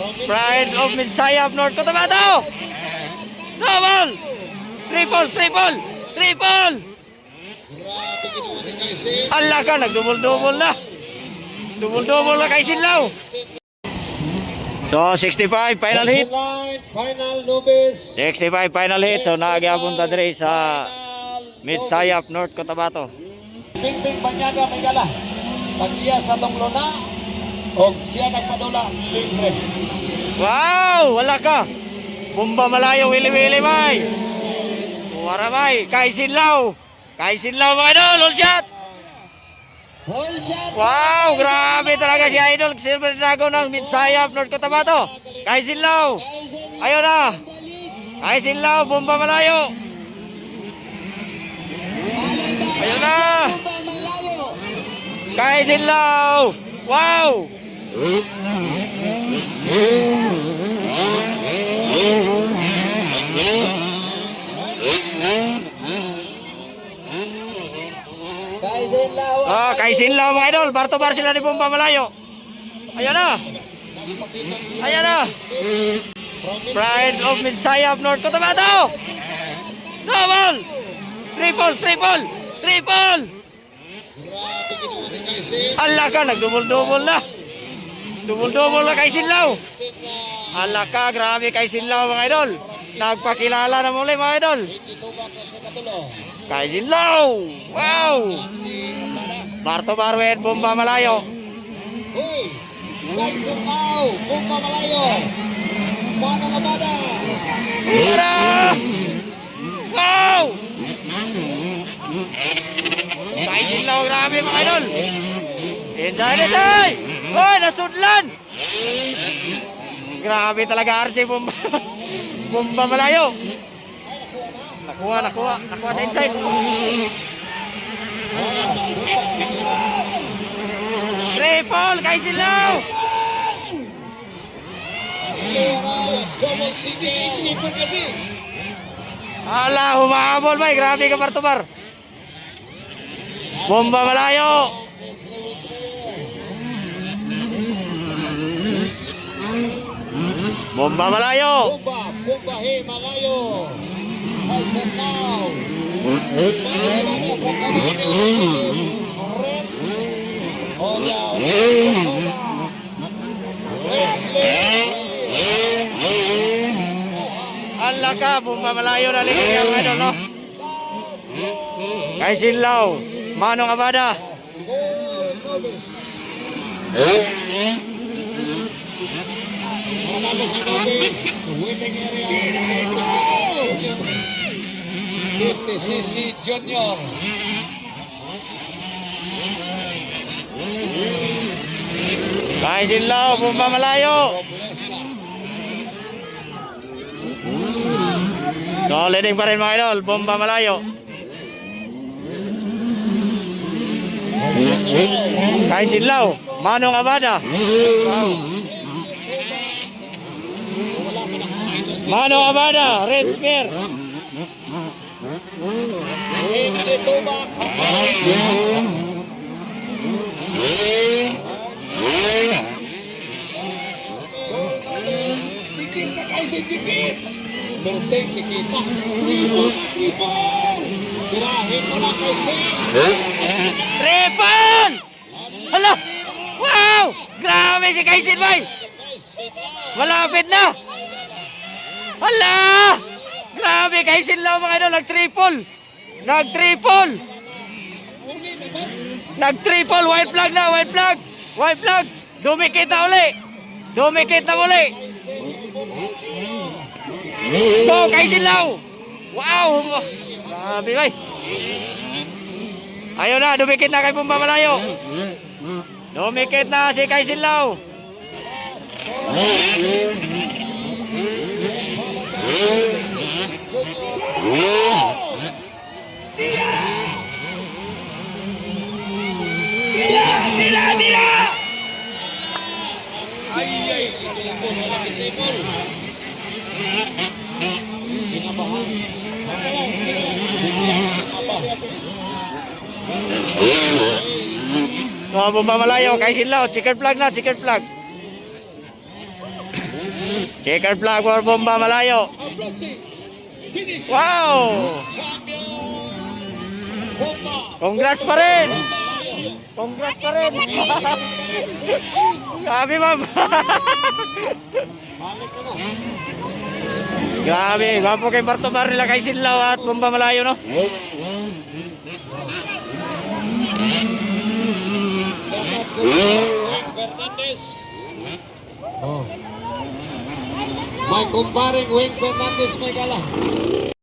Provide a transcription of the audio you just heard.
Pride of Midsayap, North Cotabato. Double. Triple, triple, triple. Ala ka, nagdubol-dubol na. Dubol-dubol na kay Sinlaw. So, 65, final hit. 65, final hit. So, naagyabon ta dire sa Midsayap, North Cotabato. Pingping Banyaga may gala. Pagdiya sa Tonglona o siya nagpadula libre. Wow! Wala ka! Bumba malayo, wili-wili bay! Wara bay! Kay Sinlaw! Kay Sinlaw mga idol! All shot! Wow! Grabe talaga si Idol Silver Dragon ng Midsayap, North Cotabato! Kay Sinlaw! Ayun na! Kay Sinlaw! Bumba malayo! Ayun na! Kay Sinlaw! Wow! Oh, kay Sinlaw mga idol, bar-to-bar sila ni Bumba malayo. Ayan na. Ayan na. Pride of Midsayap, North Cotabato. Double. Triple, triple, triple. Ala ka, nagdubol-dubol na. Dubol-dubol na kay Sinlaw. Ala ka, grabe kay Sinlaw mga idol. Nagpakilala na muli mga idol. Kay Sinlaw. Wow. Bar-to-bar with Bumba malayo. Hoy! Kay Sinlaw! Bumba malayo! Mana Mabada! Ura! Wow! Kay Sinlaw, grabe mga idol. Inside! Hoy, nasudlan! Grabe talaga RJ Bumba. Bumba malayo. Nakuha sa inside. Triple kay Sinlaw. Ala, humahabol ba? Grabe ka bar-to-bar. Bumba malayo. Bumba malayo. Bumba he malayo. Kay Sinlaw. Ala ka, Bumba malayo na ligay ang idol, no? Kay Sinlaw, Manong Abada. Sisi Junior. Kay Sinlaw, Bumba malayo. So, leading pa rin mga idol, Bumba malayo. Kay Sinlaw, Manong Abada. Manong Abada, Red Spear. Triple! Hala! Wow! Grabe si Kaisin Bay! Malapit na! Hala! Grabe Kaisin Law mga idol, nag-triple! Nag-triple! Nag-triple! White flag na! White flag! White flag! Dumikit na uli! Dumikit na uli! So, Kaisin Law! Wow! Grabe bay! Ayun na, dumikit na kay Bumba malayo! Dumikit na si Kaisin Law! Tira! Ay! So, Bumba malayo, Kaisin Law, chicken flag na, chicken flag. Checker flag for Bomba Malayo. Approaching. Finish. Wow! Champion. Bomba. Congrats pa rin! Congrats pa rin! Grabe, ma'am! Balik ka na. Grabe, gwapo kay Bartomar nila kay Sinlaw at Bomba Malayo, no? Fernandez. Oh. May kumparing Wing Fernandez may gala.